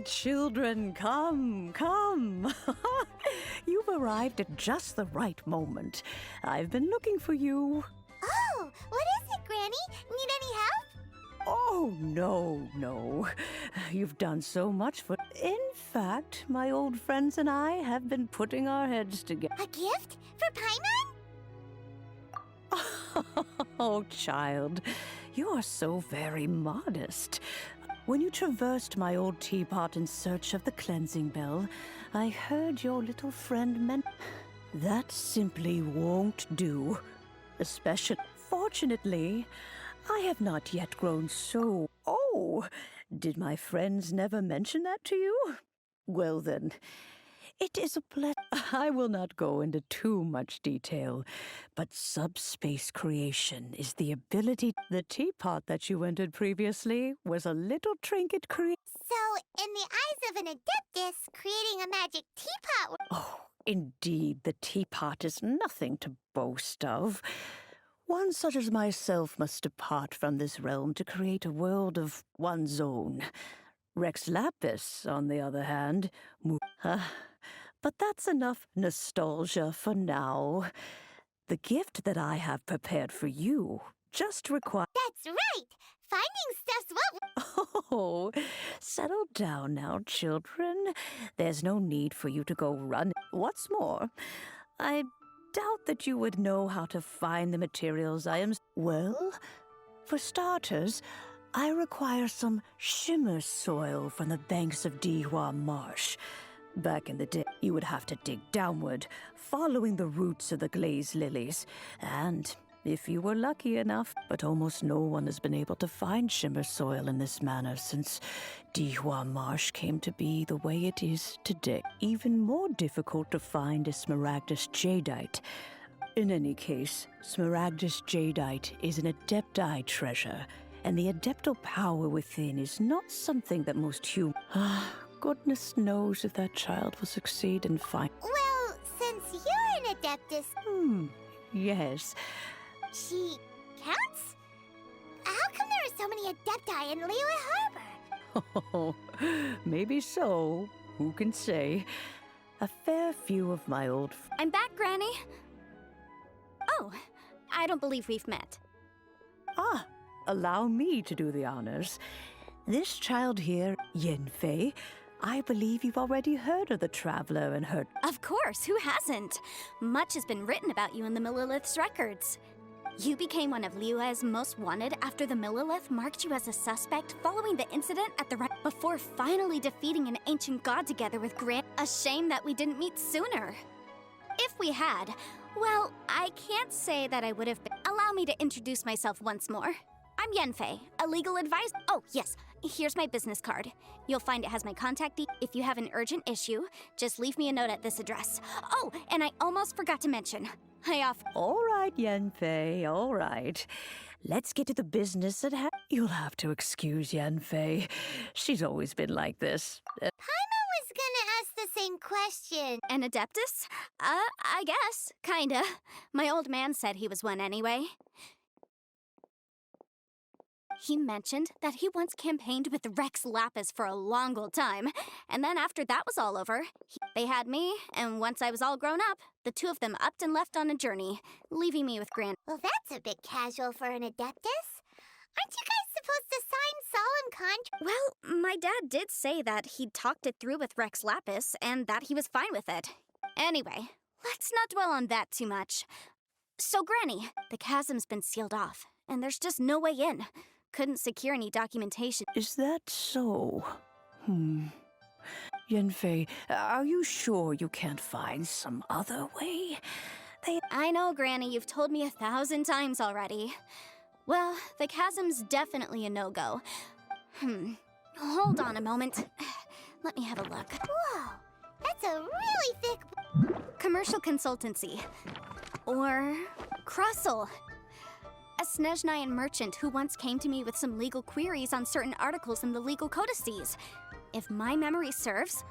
children, come, come. You've arrived at just the right moment. I've been looking for you. Oh, what is it, Granny? Need any help? Oh, no. You've done so much for... In fact, my old friends and I have been putting our heads together. A gift? For Paimon? Oh, child, you are so very modest. When you traversed my old teapot in search of the cleansing bell, I heard your little friend That simply won't do. Especially... Fortunately, I have not yet grown so... Oh, did my friends never mention that to you? Well then, it is a pleasure. I will not go into too much detail, but subspace creation is the ability... The teapot that you entered previously was a little trinket So, in the eyes of an adeptus, creating a magic teapot... Oh, indeed, the teapot is nothing to boast of. One such as myself must depart from this realm to create a world of one's own. Rex Lapis, on the other hand, but that's enough nostalgia for now. The gift that I have prepared for you just requires... That's right! Finding stuff's what... Oh, settle down now, children. There's no need for you to go run. What's more, I doubt that you would know how to find the materials I am... Well, for starters, I require some shimmer soil from the banks of Dihua Marsh. Back in the day, you would have to dig downward, following the roots of the glazed lilies. And if you were lucky enough, but almost no one has been able to find shimmer soil in this manner since Dihua Marsh came to be the way it is today. Even more difficult to find is Smaragdus jadeite. In any case, Smaragdus jadeite is an adepti treasure, and the adeptal power within is not something that most humans... Goodness knows if that child will succeed in finding... Well, since you're an adeptus... Yes. She counts? How come there are so many adepti in Liyue Harbor? Oh, maybe so. Who can say? A fair few of my old... I'm back, Granny. Oh, I don't believe we've met. Ah, allow me to do the honors. This child here, Yanfei, I believe you've already heard of the Traveler and her... Of course, who hasn't? Much has been written about you in the Millilith's records. You became one of Liyue's most wanted after the Millilith marked you as a suspect following the incident at the before finally defeating an ancient god together with Grant. A shame that we didn't meet sooner. If we had, well, I can't say that I would have been. Allow me to introduce myself once more. I'm Yanfei, a legal advisor. Oh, yes, here's my business card. You'll find it has my contact details. If you have an urgent issue, just leave me a note at this address. Oh, and I almost forgot to mention, All right, Yanfei, all right. Let's get to the business at hand. You'll have to excuse Yanfei. She's always been like this. Paimon was gonna ask the same question. An adeptus? I guess, kinda. My old man said he was one anyway. He mentioned that he once campaigned with Rex Lapis for a long old time, and then after that was all over, they had me, and once I was all grown up, the two of them upped and left on a journey, leaving me with Gran. Well, that's a bit casual for an adeptus. Aren't you guys supposed to sign solemn contracts? Well, my dad did say that he'd talked it through with Rex Lapis, and that he was fine with it. Anyway, let's not dwell on that too much. So, Granny, the chasm's been sealed off, and there's just no way in. Couldn't secure any documentation. Is that so? Yanfei, are you sure you can't find some other way? I know, Granny, you've told me 1,000 times already. Well, the chasm's definitely a no-go. Hold on a moment. Let me have a look. Whoa, that's a really thick... Commercial consultancy. Or Krustle. A Snezhnayan merchant who once came to me with some legal queries on certain articles in the legal codices. If my memory serves,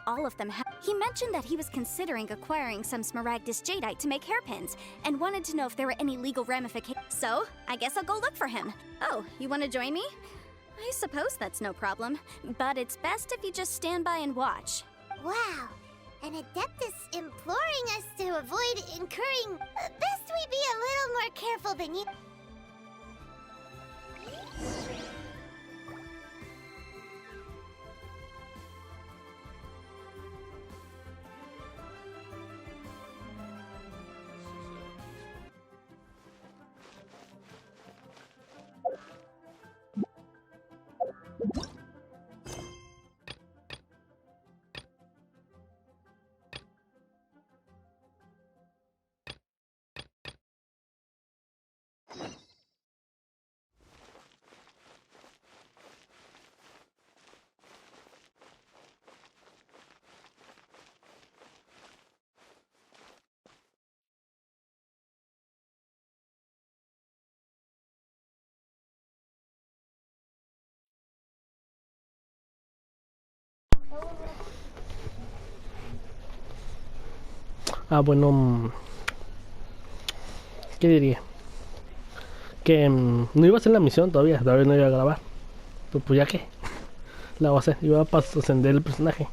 all of them have... He mentioned that he was considering acquiring some Smaragdus jadeite to make hairpins, and wanted to know if there were any legal ramifications. So, I guess I'll go look for him. Oh, you want to join me? I suppose that's no problem, but it's best if you just stand by and watch. Wow, an Adeptus imploring us to avoid incurring... Best we be a little more careful than you... Bueno, ¿qué diría? Que no iba a hacer la misión todavía no iba a grabar. Pues ya que la voy a hacer, iba a ascender el personaje.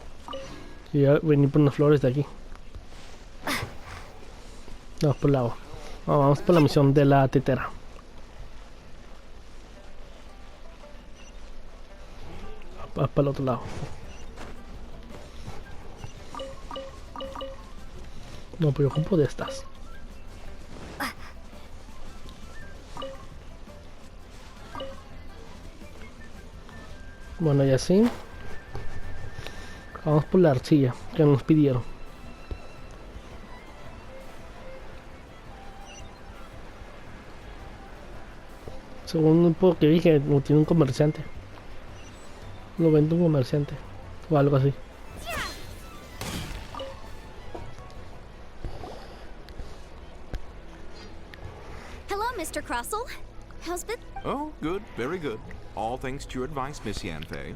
Y iba a venir por unas flores de aquí. No, por el lado. Vamos por la misión de la tetera. Para el otro lado. No, pero yo ocupo de estas. Bueno, y así. Vamos por la arcilla que nos pidieron. Según un poco que vi que lo tiene un comerciante. Lo vende un comerciante. O algo así. Hello, Mr. Crossell. How's bit? Oh, good, very good. All thanks to your advice, Miss Yanfei.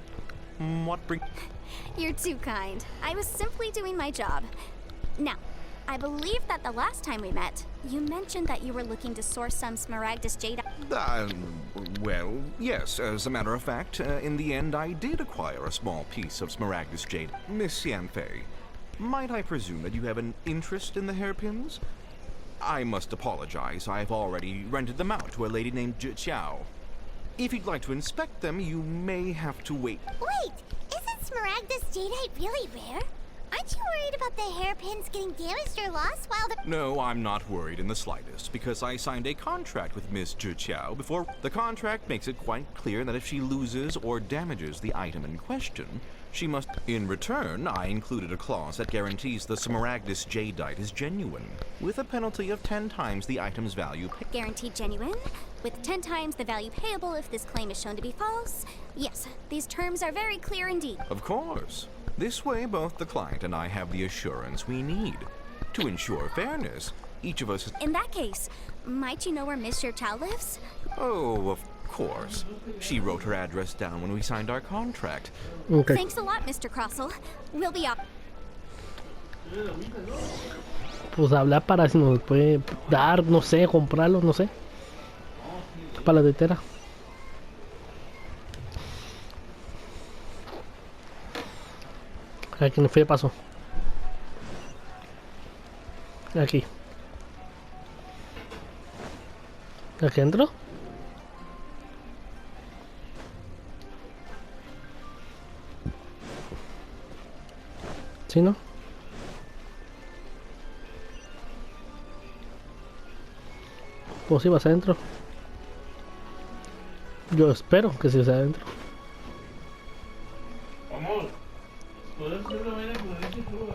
What bring... You're too kind. I was simply doing my job. Now, I believe that the last time we met, you mentioned that you were looking to source some Smaragdus Jade. Well, yes, as a matter of fact, in the end I did acquire a small piece of Smaragdus Jade. Miss Yanfei, might I presume that you have an interest in the hairpins? I must apologize, I've already rented them out to a lady named Chiao. If you'd like to inspect them, you may have to wait. Wait, isn't Smaragdus Jadeite really rare? Aren't you worried about the hairpins getting damaged or lost while the... No, I'm not worried in the slightest, because I signed a contract with Miss Chiao before. The contract makes it quite clear that if she loses or damages the item in question, she must... In return, I included a clause that guarantees the Smaragdus Jadeite is genuine, with a penalty of 10 times the item's value. Guaranteed genuine, with 10 times the value payable if this claim is shown to be false. Yes, these terms are very clear indeed. Of course. This way, both the client and I have the assurance we need. To ensure fairness, each of us... In that case, might you know where Miss Chiao lives? Oh, of course. She wrote her address down when we signed our contract. Okay. Thanks a lot, Mr. Crossell. We'll be up. Pues hablar para si nos puede dar, no sé, comprarlos, no sé. Para la tetera. Aquí no fue de paso. Aquí. ¿Aquí entro? ¿Sí, no? Pues sí, vas adentro. Yo espero que sí sea adentro. Amor, ¿puedes hacer la vaina que me dices tú?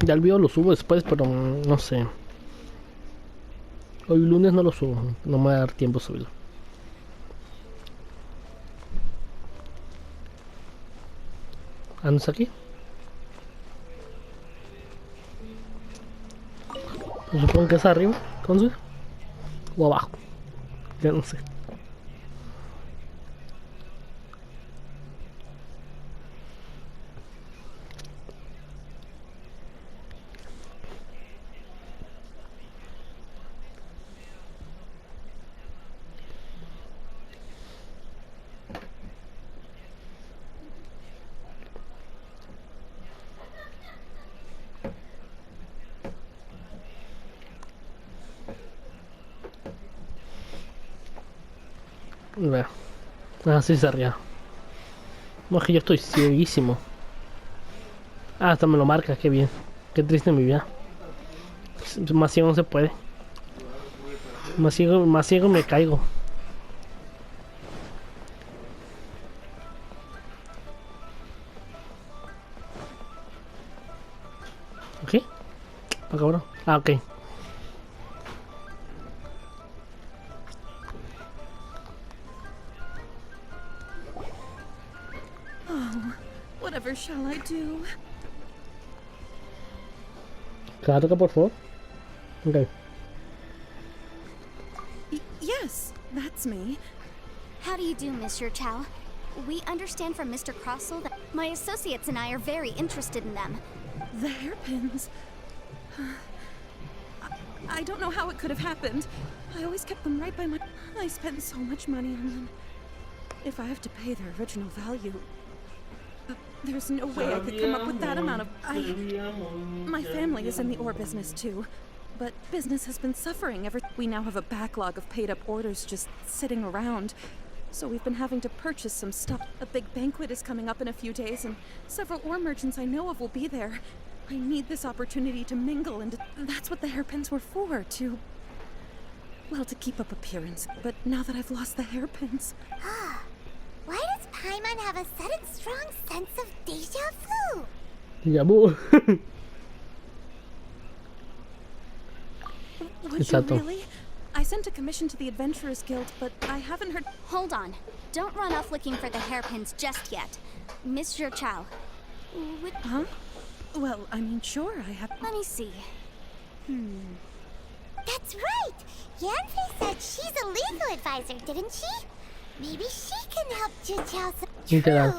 Ya el video lo subo después, pero no sé. Hoy lunes no lo subo, no me va a dar tiempo a subirlo. ¿Andas aquí? Pues supongo que es arriba, entonces. O abajo. Ya no sé. Vea. Ah, sí se ría. No, es que yo estoy cieguísimo. Ah, hasta me lo marca, qué bien. Qué triste mi vida. Más ciego no se puede. Más ciego me caigo. ¿Ok? Ah, cabrón. Ah, ok. Whatever shall I do? Carga, por favor. Ok. Yes, that's me. How do you do, Monsieur Chow? We understand from Mr. Crossell that my associates and I are very interested in them. The hairpins. I don't know how it could have happened. I always kept them right by my... I spent so much money on them. If I have to pay their original value... There's no way I could come up with that amount of... My family is in the ore business too. But business has been suffering ever... We now have a backlog of paid-up orders just sitting around. So we've been having to purchase some stuff. A big banquet is coming up in a few days, and several ore merchants I know of will be there. I need this opportunity to mingle, and that's what the hairpins were for, to... Well, to keep up appearance. But now that I've lost the hairpins... Why does Paimon have a sudden strong sense of deja vu? Yabu. Would Exacto. you really? I sent a commission to the Adventurers Guild, but I haven't heard... Hold on. Don't run off looking for the hairpins just yet. Monsieur Chow. Huh? Well, I mean, sure, I have... Let me see. That's right! Yanfei said she's a legal advisor, didn't she? Maybe she can help Juchao. True. Literal.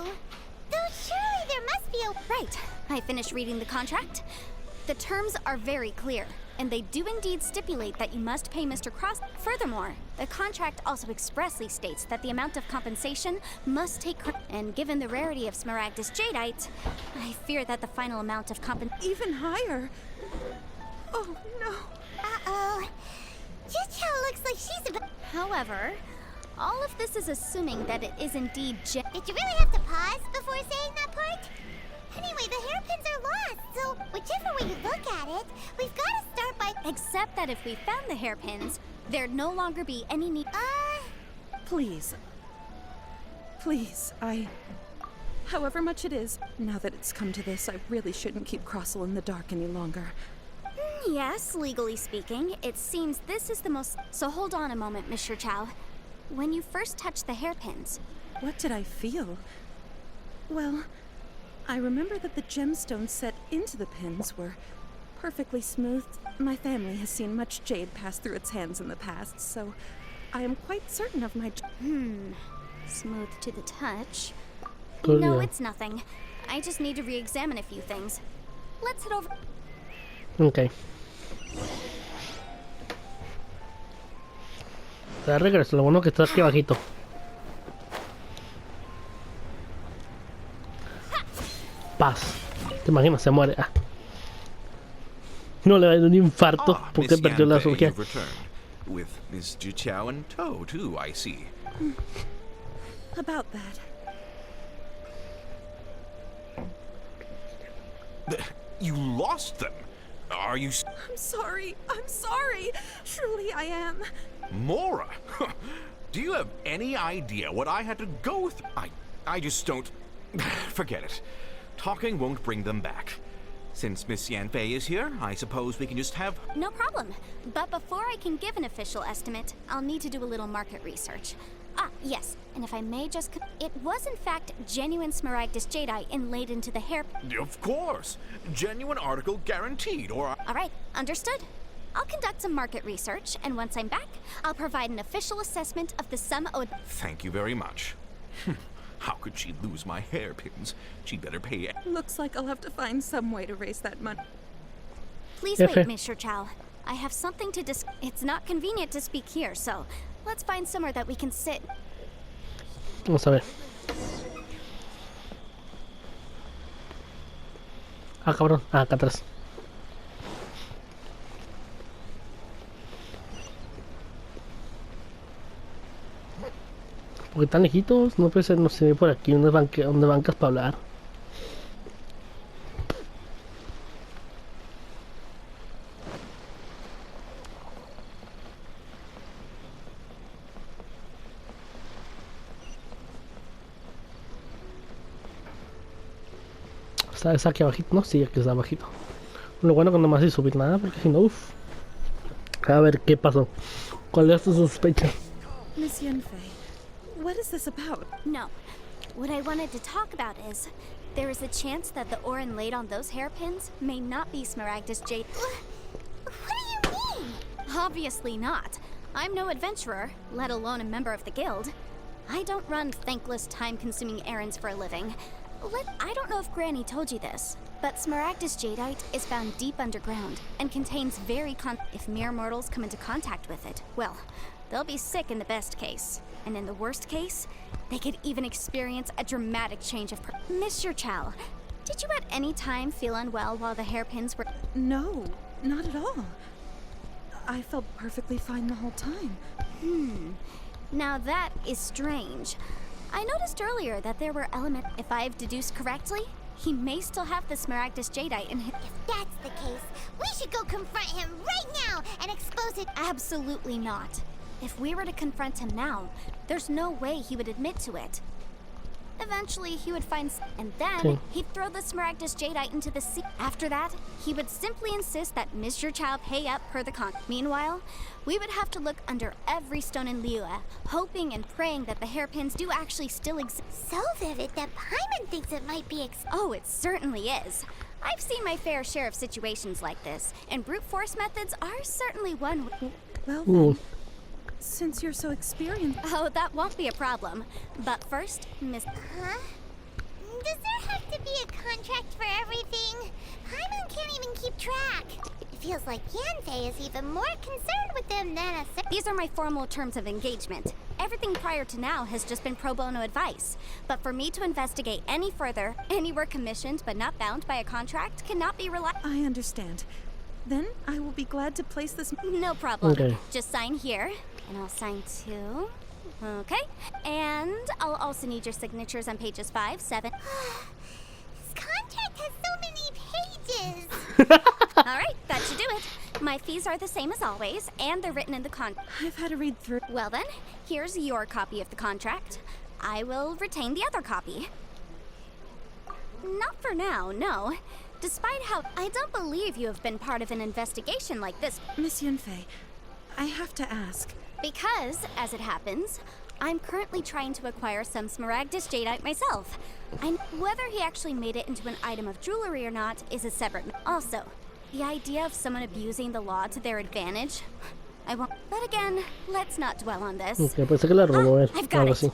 Though surely there must be a... Right. I finished reading the contract. The terms are very clear, and they do indeed stipulate that you must pay Mr. Cross. Furthermore, the contract also expressly states that the amount of compensation must take... And given the rarity of Smaragdus Jadeite, I fear that the final amount of Even higher? Oh, no. Uh-oh. Juchao looks like she's about... However, all of this is assuming that it is indeed Did you really have to pause before saying that part? Anyway, the hairpins are lost, so whichever way you look at it, we've got to start by... Except that if we found the hairpins, there'd no longer be any need... Please. Please, however much it is, now that it's come to this, I really shouldn't keep Crossell in the dark any longer. Yes, legally speaking, it seems this is the most... So hold on a moment, Mr. Chow. When you first touched the hairpins... What did I feel? Well, I remember that the gemstones set into the pins were perfectly smooth. My family has seen much jade pass through its hands in the past, so I am quite certain of my... Smooth to the touch. Good, No, yeah. it's nothing. I just need to re-examine a few things. Let's head over... Ok. Ya regreso, lo bueno que está aquí abajito. Paz. ¿Te imaginas? Se muere. Ah. No le va a dar un infarto porque Miss perdió la Yanfei, cirugía. you've returned. With Miss Juchao in tow, too, I see. About that. You lost them! Are you... I'm sorry. Truly I am. Mora? Do you have any idea what I had to go through? I just don't... Forget it. Talking won't bring them back. Since Miss Yanfei is here, I suppose we can just have... No problem. But before I can give an official estimate, I'll need to do a little market research. Ah, yes. And if I may just... It was in fact genuine Smaragdus Jadeite inlaid into the hair... Of course! Genuine article guaranteed, or... All right, understood. I'll conduct some market research, and once I'm back, I'll provide an official assessment of the sum owed... Thank you very much. How could she lose my hairpins? She'd better pay... Looks like I'll have to find some way to raise that money. Please Okay. wait, Mr. Chow. I have something to dis... It's not convenient to speak here, so let's find somewhere that we can sit. Vamos a ver. Ah, cabrón. Ah, acá atrás. Porque están lejitos, no puede ser, no sé, por aquí, unas bancas para hablar. Está aquí abajito, ¿no? Sí, aquí está abajito. Lo bueno que no me hace subir nada, porque si no, uff. A ver, ¿qué pasó? ¿Cuál es tu sospecha? Miss Yanfei, what is this about? No. What I wanted to talk about is there is a chance that the ore inlaid on those hairpins may not be Smaragdus jade. What do you mean? Obviously not. I'm no adventurer, let alone a member of the guild. I don't run thankless, time-consuming errands for a living. I don't know if Granny told you this, but Smaragdus jadeite is found deep underground and contains if mere mortals come into contact with it, well, they'll be sick in the best case. And in the worst case, they could even experience a dramatic change of Mr. Chow, did you at any time feel unwell while the hairpins were— No, not at all. I felt perfectly fine the whole time. Now that is strange. I noticed earlier that there were elements— If I've deduced correctly, he may still have the Smaragdus jadeite in his— If that's the case, we should go confront him right now and expose it. Absolutely not. If we were to confront him now, there's no way he would admit to it. Eventually, he would find— and then he'd throw the Smaragdus jadeite into the sea. After that, he would simply insist that Mr. Chow pay up per the Meanwhile, we would have to look under every stone in Liyue, hoping and praying that the hairpins do actually still exist. So vivid that Paimon thinks it might be Oh, it certainly is. I've seen my fair share of situations like this, and brute force methods are certainly one. Well then, since you're so experienced— Oh, that won't be a problem. But first, Miss— Huh? Does there have to be a contract for everything? Paimon can't even keep track. It feels like Yanfei is even more concerned with them than These are my formal terms of engagement. Everything prior to now has just been pro bono advice. But for me to investigate any further, any work commissioned but not bound by a contract cannot be relied— I understand. Then I will be glad to place this— No problem. Okay. Just sign here, and I'll sign too. Okay. And I'll also need your signatures on pages 5, 7. This contract has so many pages. All right, that should do it. My fees are the same as always, and they're written in the I've had to read through— Well then, here's your copy of the contract. I will retain the other copy. Not for now, no. Despite how— I don't believe you have been part of an investigation like this. Miss Yanfei, I have to ask. Because, as it happens, I'm currently trying to acquire some Smaragdus jadeite myself. Whether he actually made it into an item of jewelry or not is a separate— Also, the idea of someone abusing the law to their advantage, I won't— But again, let's not dwell on this. Ok, pensé que la robó él. I've got Ahora it. sí.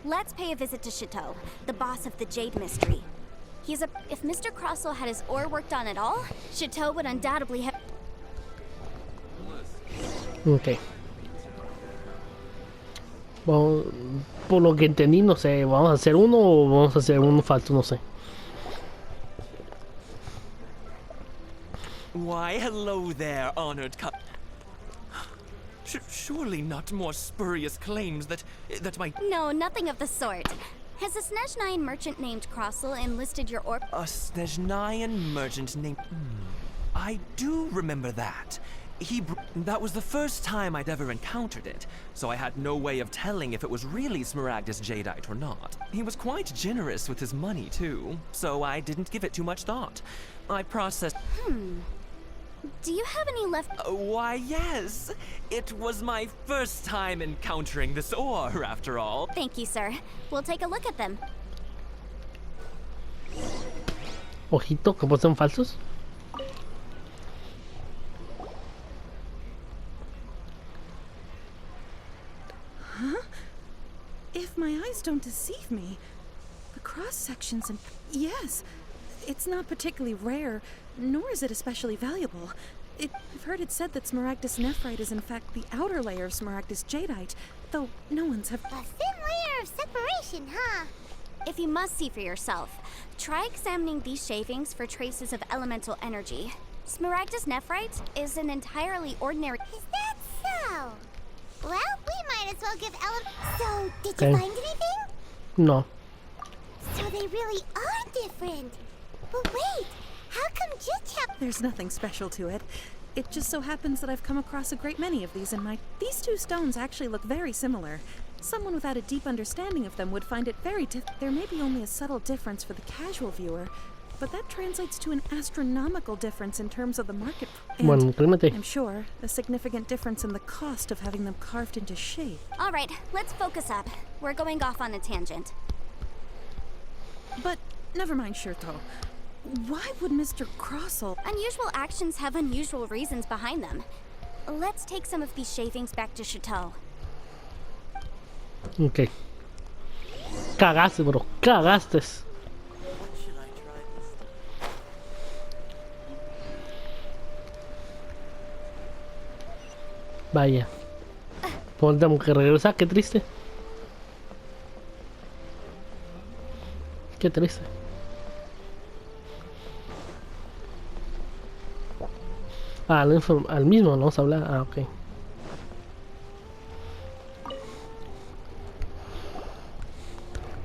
Let's pay a visit to Chateau, the boss of the Jade Mystery. If Mr. Crossell had his ore worked on at all, Chateau would undoubtedly have— Ok. Bueno, por lo que entendí, no sé, ¿vamos a hacer uno o vamos a hacer uno falso? No sé. Why, hello there, honored surely not more spurious claims that my— No, nothing of the sort. Has a Snezhnayan merchant named Crossell enlisted your ore— A Snezhnayan merchant named— I do remember that. That was the first time I'd ever encountered it, so I had no way of telling if it was really Smaragdus jadeite or not. He was quite generous with his money, too, so I didn't give it too much thought. I processed— Do you have any left— Why, yes. It was my first time encountering this ore, after all. Thank you, sir. We'll take a look at them. Ojito, que son falsos. If my eyes don't deceive me, the cross sections and— Yes, it's not particularly rare, nor is it especially valuable. I've heard it said that Smaragdus nephrite is in fact the outer layer of Smaragdus jadeite, though no one's have— A thin layer of separation, huh? If you must see for yourself, try examining these shavings for traces of elemental energy. Smaragdus nephrite is an entirely ordinary— Is that so? Well, we might might as well give Ella. So, did Okay. you find anything? No. So they really are different. But wait, how come Jitchap? There's nothing special to it. It just so happens that I've come across a great many of these in my... These two stones actually look very similar. Someone without a deep understanding of them would find it very There may be only a subtle difference for the casual viewer, but that translates to an astronomical difference in terms of the market. Bueno, And cálmate. I'm sure a significant difference in the cost of having them carved into shape. All right, let's focus up. We're going off on a tangent. But never mind, Shirto. Why would Mr. Crossell... Unusual actions have unusual reasons behind them. Let's take some of these shavings back to Chateau. Ok. Cagaste, bro. Cagaste. Vaya. Pues tenemos que regresar. Qué triste. Qué triste. Ah, al mismo no vamos a hablar. Ah, ok.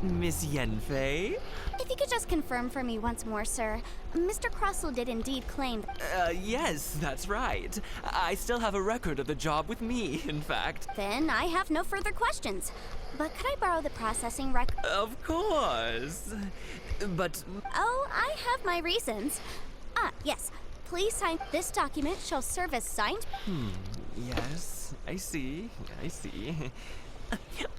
Miss Yenfei? If you could just confirm for me once more, sir. Mr. Crossell did indeed claim... Yes, that's right. I still have a record of the job with me, in fact. Then I have no further questions. But could I borrow the processing record? Of course. But... Oh, I have my reasons. Ah, yes. Please sign. This document shall serve as signed... Yes, I see.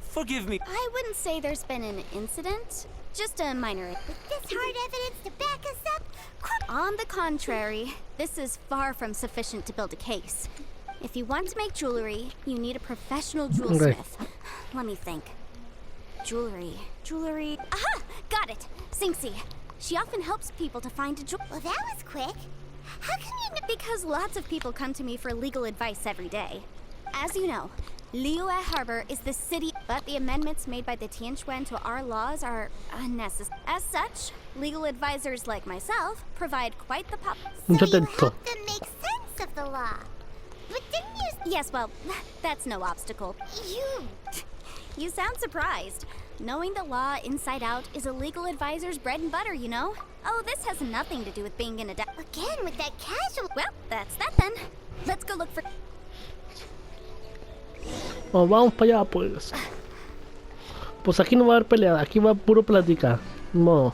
Forgive me. I wouldn't say there's been an incident. Just a minor... With this hard evidence to back us up, On the contrary, this is far from sufficient to build a case. If you want to make jewelry, you need a professional jewelsmith. Let me think. Jewelry... Aha! Got it! Singxi. She often helps people to find a jewel... well, that was quick. How come you know? Because lots of people come to me for legal advice every day. As you know, Liyue Harbor is the city, but the amendments made by the Tianquan to our laws are unnecessary. As such, legal advisors like myself provide quite the So you helped them make sense of the law. But didn't you... Yes, well, that's no obstacle. You sound surprised. Knowing the law inside out is a legal advisor's bread and butter, you know? Oh, this has nothing to do with being in a Again, with that casual... Well, that's that then. Let's go look for... Oh, vamos para allá, pues. Pues aquí no va a haber pelea, aquí va puro platicar. No.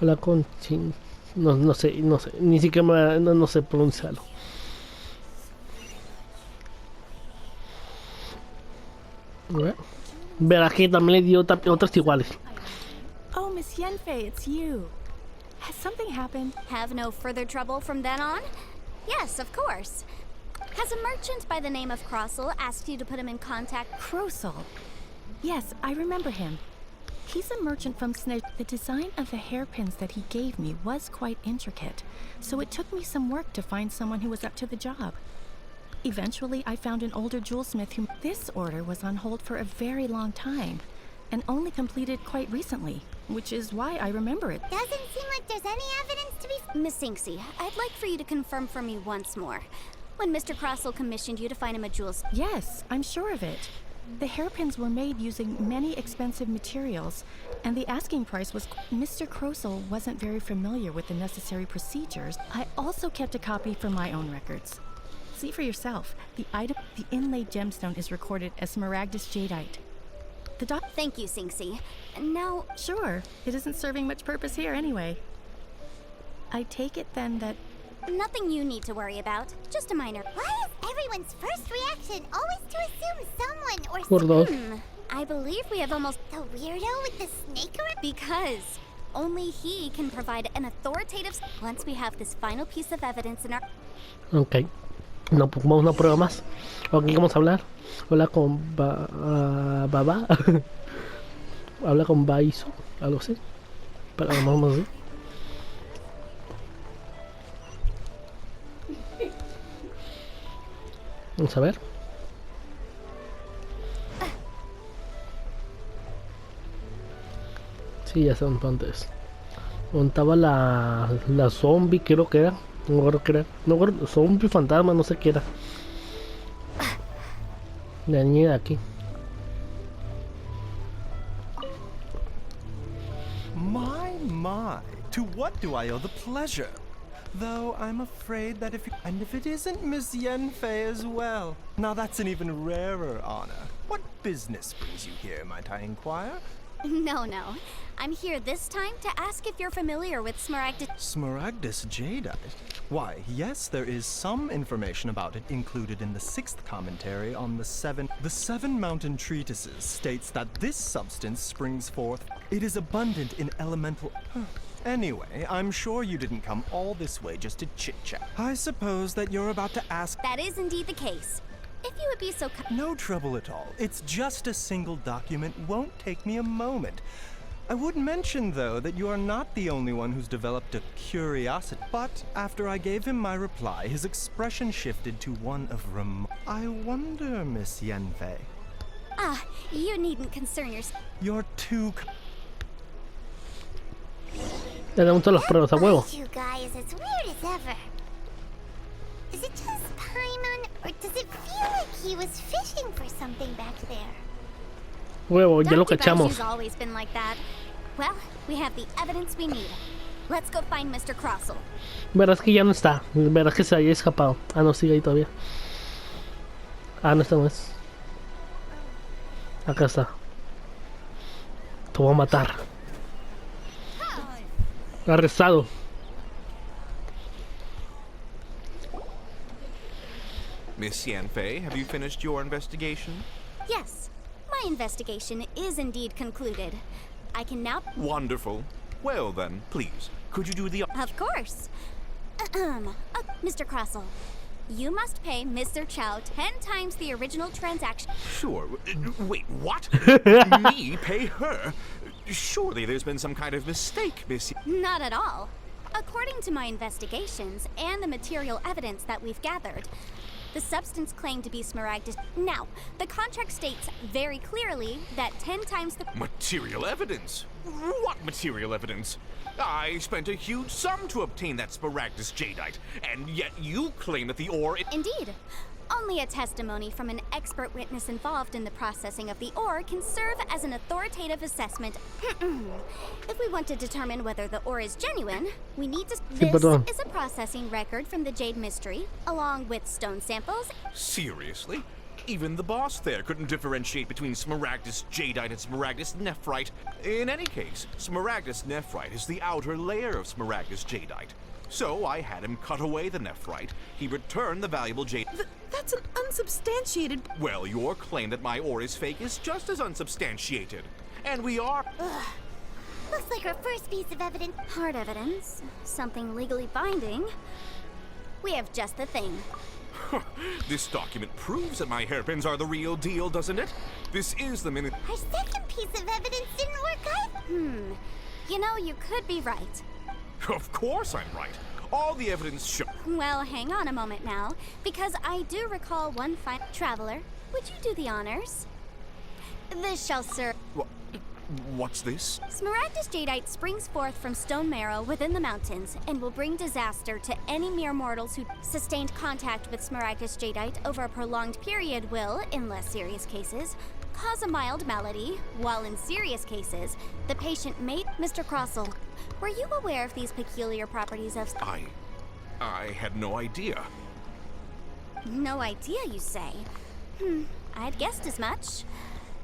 Hola con chin. No sé, ni siquiera no sé pronunciarlo. Ver, aquí también le dio otras iguales. Oh, Miss Yenfei, it's you. Has something happened? Have no further trouble from then on? Yes, of course. Has a merchant by the name of Crossell asked you to put him in contact? Crossell. Yes, I remember him. He's a merchant from Snitch. The design of the hairpins that he gave me was quite intricate, so it took me some work to find someone who was up to the job. Eventually, I found an older jewelsmith who... This order was on hold for a very long time, and only completed quite recently, which is why I remember it. Doesn't seem like there's any evidence to be... Miss Singxi, I'd like for you to confirm for me once more. When Mr. Crossell commissioned you to find him a jewels... Yes, I'm sure of it. The hairpins were made using many expensive materials, and the asking price was... Mr. Crossell wasn't very familiar with the necessary procedures. I also kept a copy for my own records. See for yourself. The inlaid gemstone is recorded as Smaragdus jadeite. Thank you, Singxi. Now... Sure. It isn't serving much purpose here anyway. I take it then that... Nothing you need to worry about. Just a minor... Why is everyone's first reaction always to assume someone or Por dos. I believe we have almost... The weirdo with the snake around? Because only he can provide an authoritative... Once we have this final piece of evidence in our... Ok. No, pues vamos a una prueba más. Ok, vamos a hablar. Habla con Baba. Habla con Baiso. Algo así. Para vamos así. Vamos a ver. Sí, ya sé dónde es. Montaba la zombie, creo que era. No me acuerdo qué era. No me acuerdo, zombie, fantasma, no sé qué era. La niña de aquí. My, to what do I owe the pleasure? Though I'm afraid that if it isn't Miss Yenfei as well. Now that's an even rarer honor. What business brings you here, might I inquire? No. I'm here this time to ask if you're familiar with Smaragdus. Smaragdus jadeite? Why, yes, there is some information about it included in the 6th commentary on the Seven Mountain Treatises states that this substance springs forth. It is abundant in elemental... Anyway, I'm sure you didn't come all this way just to chit-chat. I suppose that you're about to ask... That is indeed the case. If you would be so No trouble at all. It's just a single document. Won't take me a moment. I would mention, though, that you are not the only one who's developed a curiosity. But after I gave him my reply, his expression shifted to one of I wonder, Miss Yenfei. You needn't concern yourself. You're too... Le dan todas las pruebas a huevo. You guys, it's weird as ever. Is it just Paimon, or does it feel like he was fishing for something back there? Huevo, ya lo Dr. cachamos. Baishu's always been like that. Well, we have the evidence we need. Let's go find Mr. Crossell. Verás que ya no está. Verás que se haya escapado. Ah, no, sigue ahí todavía. Ah, no, esta no es. Acá está. Te voy a matar. Arrestado. Miss Yanfei, have you finished your investigation? Yes, my investigation is indeed concluded. I can now... Wonderful. Well then, please, could you do the... Of course. Mr. Crossell, you must pay Mr. Chow 10 times the original transaction. Sure. Wait, what? Me pay her? Surely there's been some kind of mistake, Miss... Not at all. According to my investigations and the material evidence that we've gathered, the substance claimed to be Smaragdus. Now, the contract states very clearly that 10 times the... Material evidence? What material evidence? I spent a huge sum to obtain that Smaragdus jadeite, and yet you claim that the ore... Indeed. Only a testimony from an expert witness involved in the processing of the ore can serve as an authoritative assessment. If we want to determine whether the ore is genuine, we need to... This is a processing record from the Jade Mystery, along with stone samples. Seriously? Even the boss there couldn't differentiate between Smaragdus jadeite and Smaragdus nephrite. In any case, Smaragdus nephrite is the outer layer of Smaragdus jadeite. So I had him cut away the nephrite. He returned the valuable jade... That's an unsubstantiated... Well, your claim that my ore is fake is just as unsubstantiated. And we are... Ugh. Looks like our first piece of evidence. Hard evidence. Something legally binding. We have just the thing. This document proves that my hairpins are the real deal, doesn't it? This is the minute... Our second piece of evidence didn't work either. You know, you could be right. Of course I'm right. All the evidence shows... Well, hang on a moment now, because I do recall one fine... Traveler, would you do the honors? This shall serve... What's this? Smaragdus jadeite springs forth from stone marrow within the mountains and will bring disaster to any mere mortals who sustained contact with Smaragdus jadeite over a prolonged period will, in less serious cases, cause a mild malady, while in serious cases, the patient may... Mr. Crossell, were you aware of these peculiar properties of... I had no idea. No idea, you say? I'd guessed as much.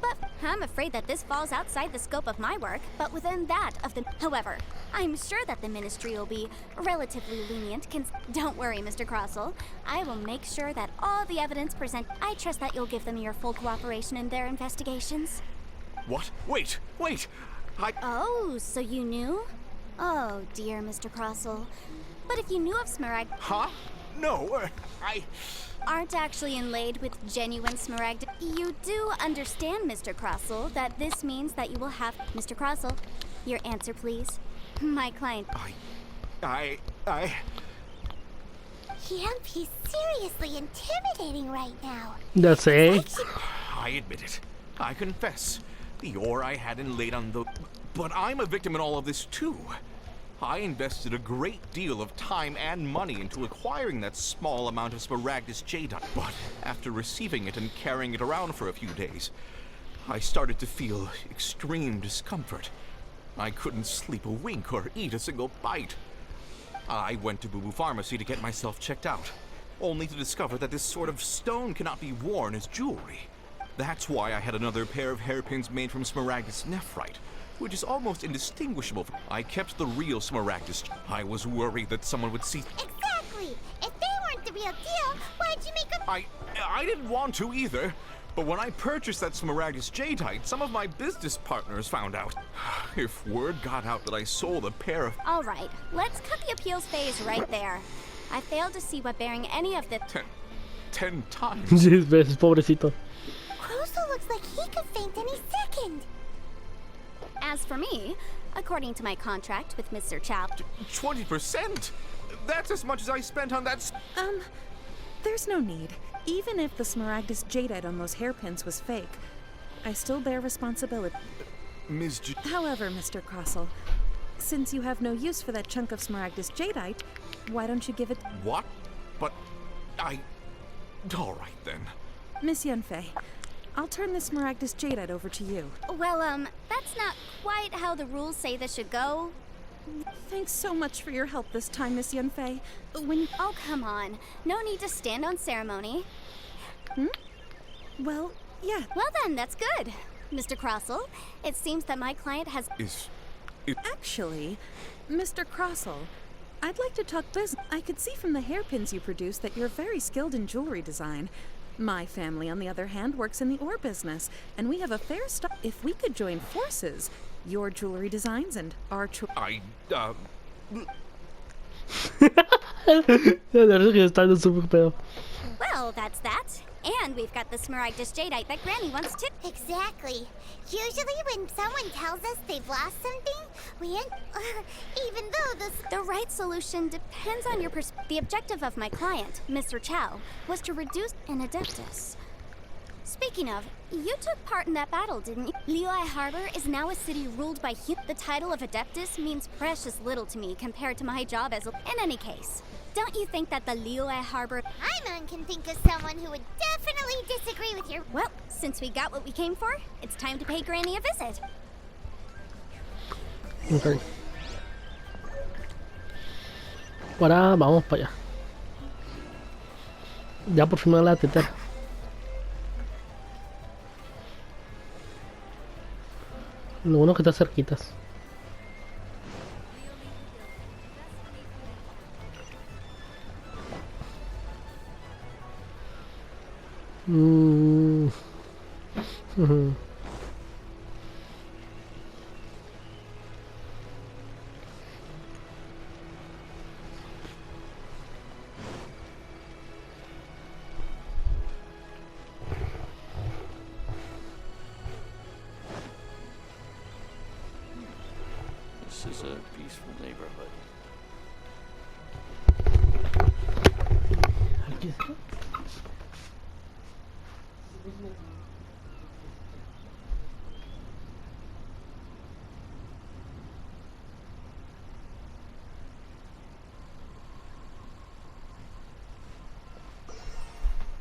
But I'm afraid that this falls outside the scope of my work, but within that of the... However, I'm sure that the Ministry will be relatively lenient. Don't worry, Mr. Crossell. I will make sure that all the evidence I trust that you'll give them your full cooperation in their investigations. What? Wait! Oh, so you knew? Oh, dear, Mr. Crossell. But if you knew of Smaragd... Huh? No, aren't actually inlaid with genuine Smaragd... You do understand, Mr. Crossell, that this means that you will have... Mr. Crossell, your answer, please. My client... He's seriously intimidating right now. That's it. I admit it. I confess. The ore I had inlaid on the... But I'm a victim in all of this, too. I invested a great deal of time and money into acquiring that small amount of Smaragdus jadeite, but after receiving it and carrying it around for a few days, I started to feel extreme discomfort. I couldn't sleep a wink or eat a single bite. I went to Boo Boo Pharmacy to get myself checked out, only to discover that this sort of stone cannot be worn as jewelry. That's why I had another pair of hairpins made from Smaragdus nephrite, which is almost indistinguishable. I kept the real Smaragdus. I was worried that someone would see. Exactly! If they weren't the real deal, why'd you make them? I didn't want to either. But when I purchased that Smaragdus jadeite, some of my business partners found out. If word got out that I sold a pair of... All right, let's cut the appeals phase right there. I failed to see what bearing any of the... 10 times. 10 veces, pobrecito. Croso looks like he could faint any second. As for me, according to my contract with Mr. Chow... 20%? That's as much as I spent on that... There's no need. Even if the Smaragdus jadeite on those hairpins was fake, I still bear responsibility. Ms. However, Mr. Crossell, since you have no use for that chunk of Smaragdus jadeite, why don't you give it... What? But I... All right, then. Miss Yanfei, I'll turn the Smaragdus jadeite over to you. Well, that's not quite how the rules say this should go. Thanks so much for your help this time, Miss Yanfei. Oh, come on. No need to stand on ceremony. Well, yeah. Well then, that's good. Mr. Crossell, it seems that my client has... Actually, Mr. Crossell, I'd like to talk business. I could see from the hairpins you produce that you're very skilled in jewelry design. My family, on the other hand, works in the ore business, and we have a fair stock. If we could join forces, your jewelry designs and our Well, that's that. And we've got the Smaragdus jadeite that Granny wants to... Exactly. Usually when someone tells us they've lost something, we even though The right solution depends on your The objective of my client, Mr. Chow, was to reduce an Adeptus. Speaking of, you took part in that battle, didn't you? Liyue Harbor is now a city ruled by The title of Adeptus means precious little to me compared to my job as In any case, don't you think that the Liyue Harbor... Paimon can think of someone who would definitely disagree with your... Well, since we got what we came for, it's time to pay Granny a visit. Ok. Ahora vamos para allá. Ya por fin me da la tetera. Lo bueno que está cerquitas. This is a peaceful neighborhood. Aquí está.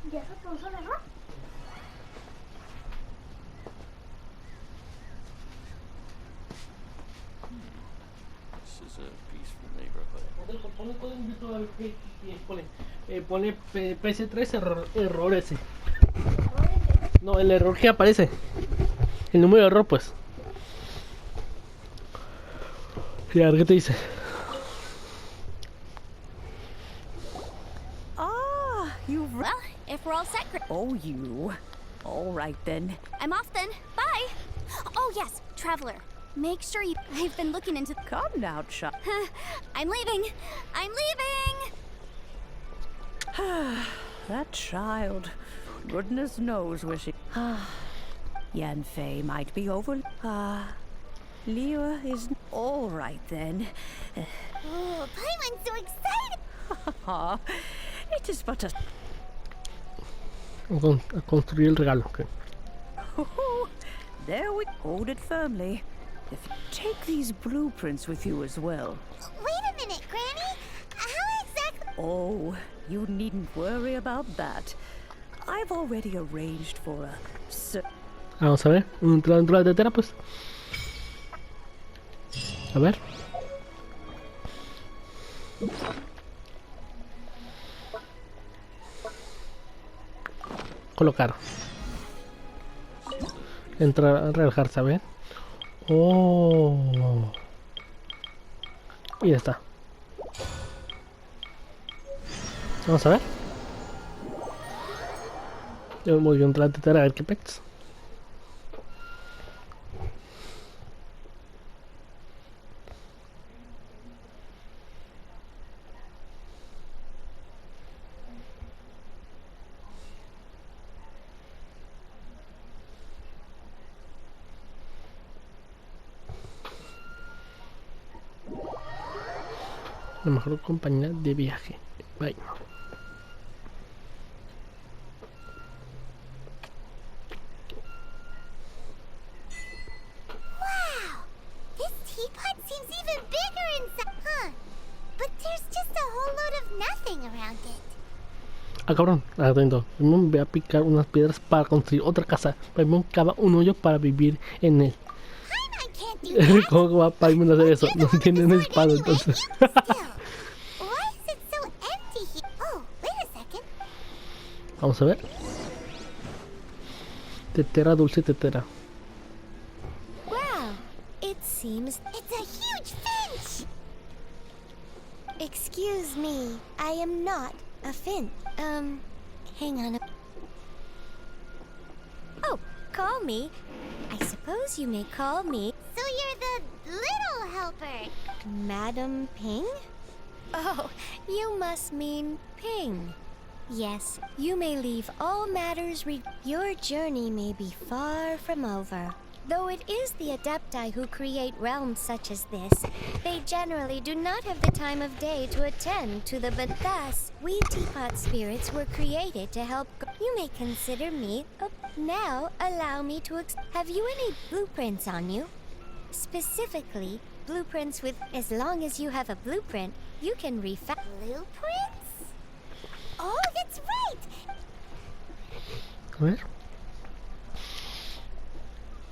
¿Ya se puso la ropa? This is a peaceful neighborhood. Pone PS3 error ese. No, el error que aparece. El número de error, pues. Y a ver qué te dice. Well, if we're all set... Oh, you. All right, then. I'm off then. Bye! Oh, yes, Traveler. Make sure you... I've been looking into... Come now, child. I'm leaving! I'm leaving! That child. Goodness knows where she... Yanfei might be over... Liyue is... All right, then. Oh, Paimon's so excited! It is but a... A construir el regalo. Okay. There we hold it firmly. If you take these blueprints with you as well. Wait a minute, Granny. How exactly? Oh, you needn't worry about that. I've already arranged for a... Vamos a ver. Dentro de la tetera, pues. A ver. Colocar. Entrar, relajarse, a ver. Oh. Y ya está. Vamos a ver. Yo voy a entrar a Tetera a ver qué pex. La mejor compañía de viaje. Bye. Wow! This teapot seems even bigger inside. Huh. But there's just a whole load of nothing around it. Ah, cabrón, atento. Primero me voy a picar unas piedras para construir otra casa. Primero cava un hoyo para vivir en él. Paimon can't do that. ¿Cómo va Paimon a hacer eso? No tiene una espada entonces. Still, why is it so empty here? Oh, wait a second. Vamos a ver. Tetera, dulce, tetera. Wow, it seems... It's a huge finch! Excuse me, I am not a finch. Hang on. Oh, call me. I suppose you may call me So you're the little helper. Madam Ping? Oh, you must mean Ping. Yes, you may leave all matters your journey may be far from over. Though it is the Adepti who create realms such as this, they generally do not have the time of day to attend to the but thus, we teapot spirits were created to help you may consider me now allow me to have you any blueprints on you? Specifically, blueprints with as long as you have a blueprint, you can Blueprints? Oh, that's right! A ver.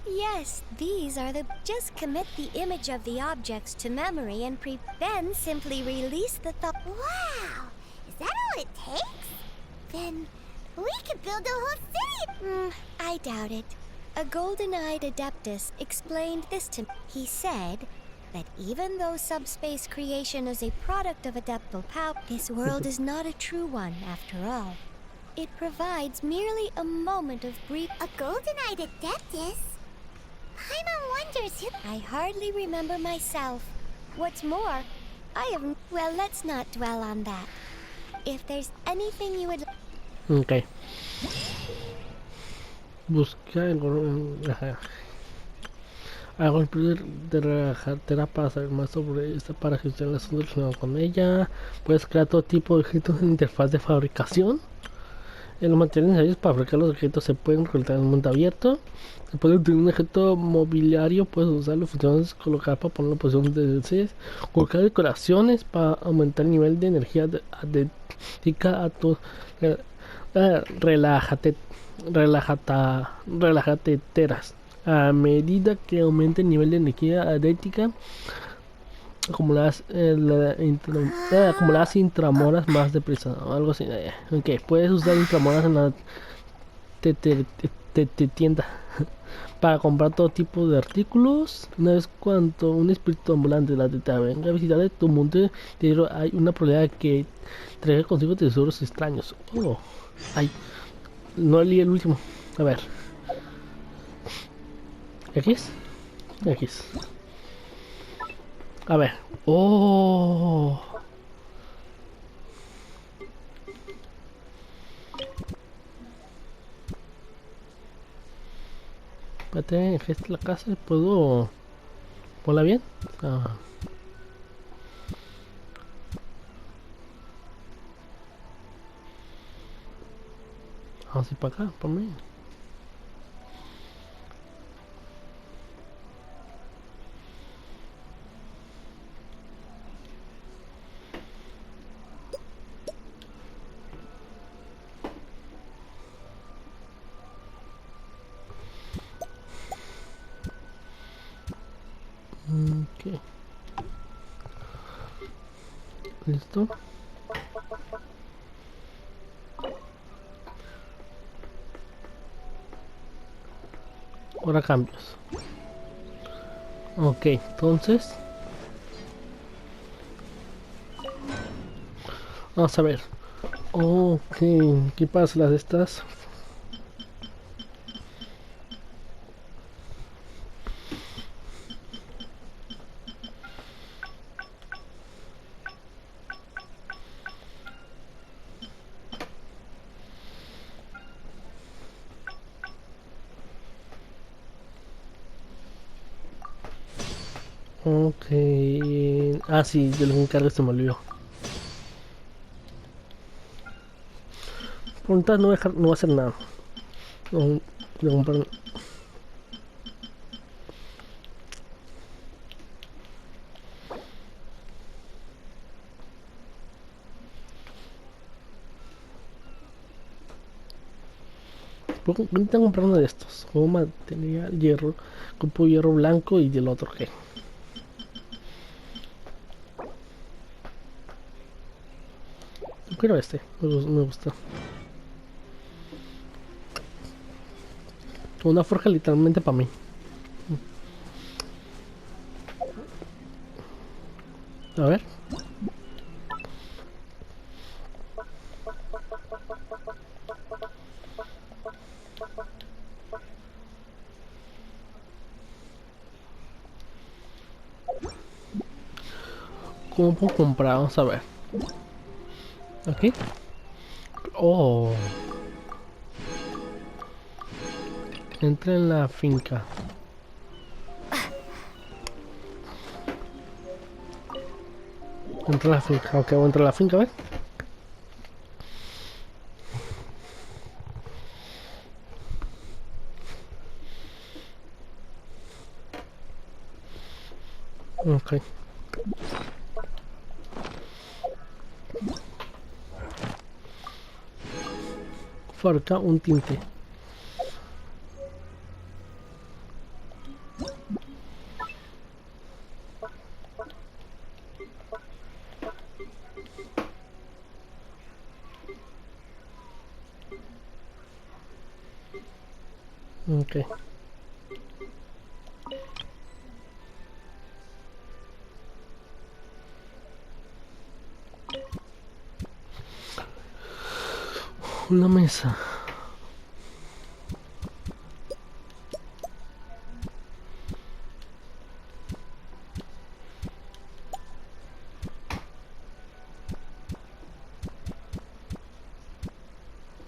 Yes, these are the... Just commit the image of the objects to memory and then simply release the thought. Wow! Is that all it takes? Then we could build a whole city! I doubt it. A golden-eyed adeptus explained this to me. He said that even though subspace creation is a product of adeptal power, this world is not a true one after all. It provides merely a moment of brief... A golden-eyed adeptus? Paimon wonders who... I hardly remember myself. What's more, I have... Well, let's not dwell on that. If there's anything you would... Ok. Busca hago el plan de relajártela para saber más sobre esta para gestionar las relacionadas con ella. Puedes crear todo tipo de objetos en interfaz de fabricación. Los materiales necesarios para fabricar los objetos se pueden recolectar en un mundo abierto. Se puede obtener un objeto mobiliario, puedes usarlo, funciones, colocar para poner en posición de desees, colocar decoraciones para aumentar el nivel de energía dedica a tu relájate teras. A medida que aumente el nivel de energía adética, acumuladas intramoras más deprisa o algo así. Ok, puedes usar intramoras en la tienda para comprar todo tipo de artículos. Una vez cuando un espíritu ambulante de la teta venga a visitar tu mundo, hay una probabilidad de que traiga consigo tesoros extraños. Oh, ay, no leí el último. A ver. X. A ver. Oh. Espérate, esta es la casa. ¿Puedo ponerla bien? Ah. Vamos a ir para acá, por mí. Ok. Listo. Ahora cambios. Ok, entonces vamos a ver. Ok, ¿qué pasa las de estas? Ok. Ah, sí, de los encargos se me olvidó. Por tanto, no voy a hacer nada. No, de comprar. Voy a comprar uno de estos. Como material, hierro. Cupo hierro blanco y del otro que. Yo quiero este. Me gusta. Una forja literalmente para mí. A ver. ¿Cómo puedo comprar? Vamos a ver. Aquí. Oh. Entra en la finca. Entra en la finca. Ok, voy a entrar a la finca, a ver. Ok. Fabrica un tinte. Ok. Una mesa.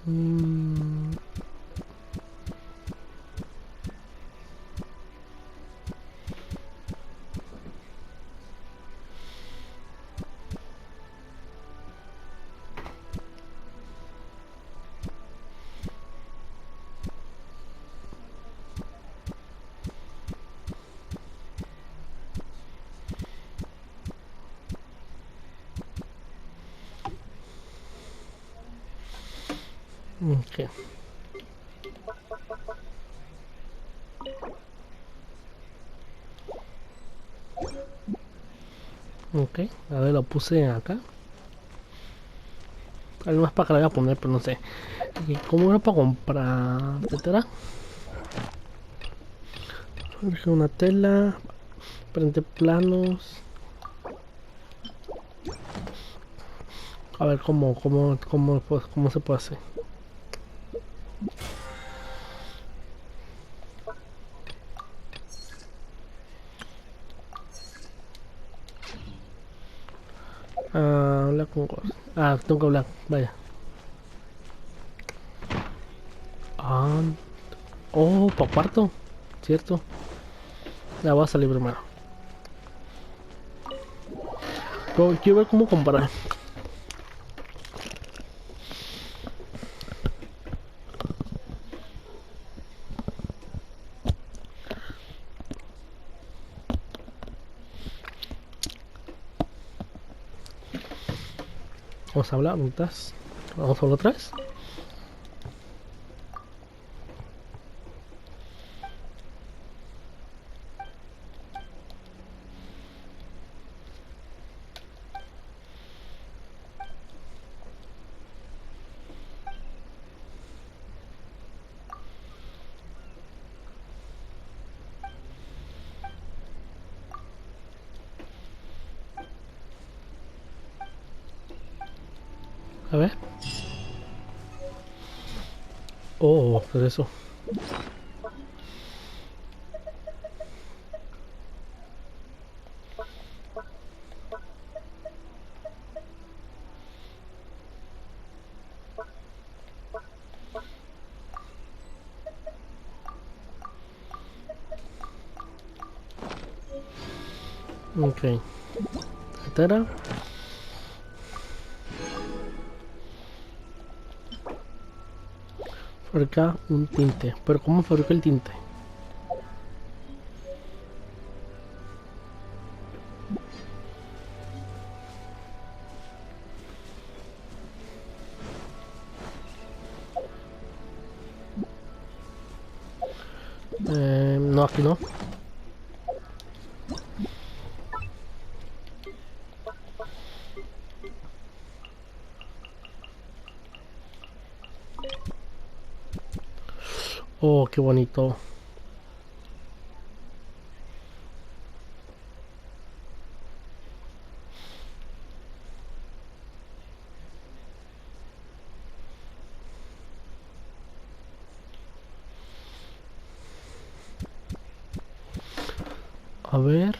Mm, ok. Ok. A ver, lo puse acá. Algo más para que la voy a poner, pero no sé. ¿Y cómo era para comprar? Tetera. Elige una tela. Prende planos. A ver cómo se puede hacer. Ah, habla con Ghost. Ah, tengo que hablar. Vaya. Ah. Oh, para cuarto. Cierto. La voy a salir primero. Pero quiero ver cómo comparar. Vamos a hablar, ¿estás? Vamos a hablar otra vez. A ver. Oh, ¿qué es eso? Ok. Tetera. Fabrica un tinte. Pero ¿cómo fabrica el tinte? No, aquí no. Oh, qué bonito. A ver.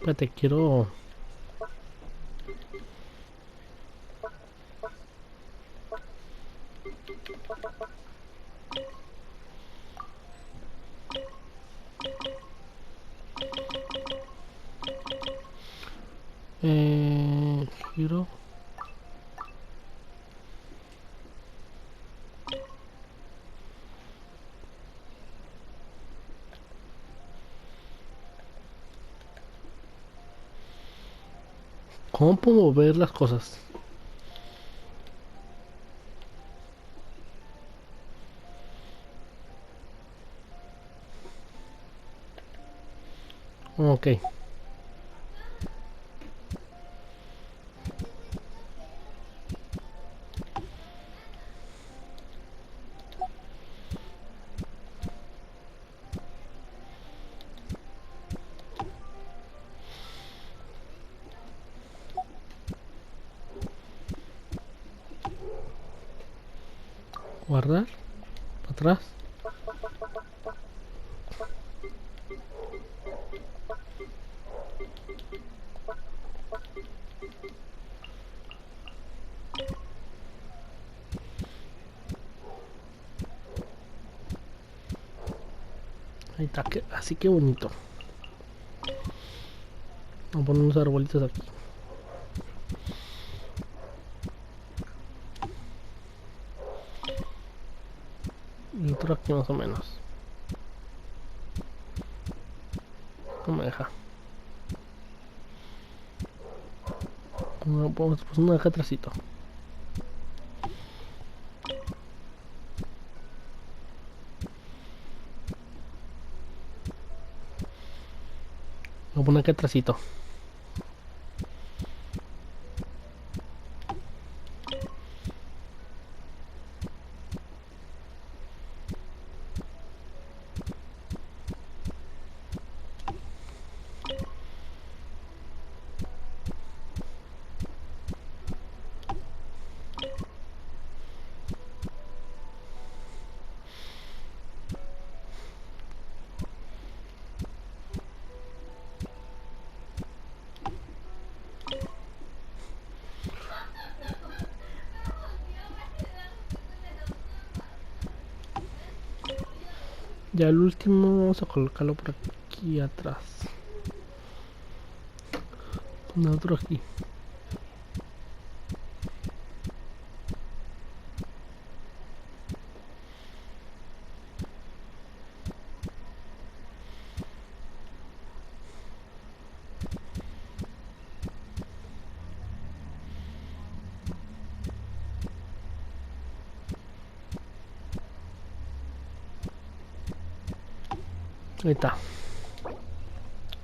Espérate, quiero... Giro. ¿Cómo puedo ver las cosas? Ok. Guardar. Para atrás. Ahí está, así que bonito. Vamos a poner unos arbolitos aquí. Y otro aquí más o menos. No me deja. Vamos a poner acá atrásito. Voy a poner acá atrásito. Ya el último vamos a colocarlo por aquí atrás. Poner otro aquí. Ahí está.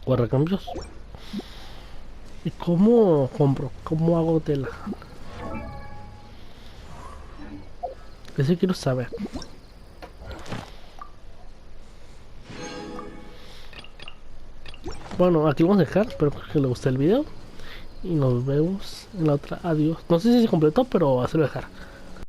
Guarda cambios. ¿Y cómo compro? ¿Cómo hago tela? Eso quiero saber. Bueno, aquí vamos a dejar. Espero que les guste el video. Y nos vemos en la otra. Adiós. No sé si se completó, pero así lo voy a dejar.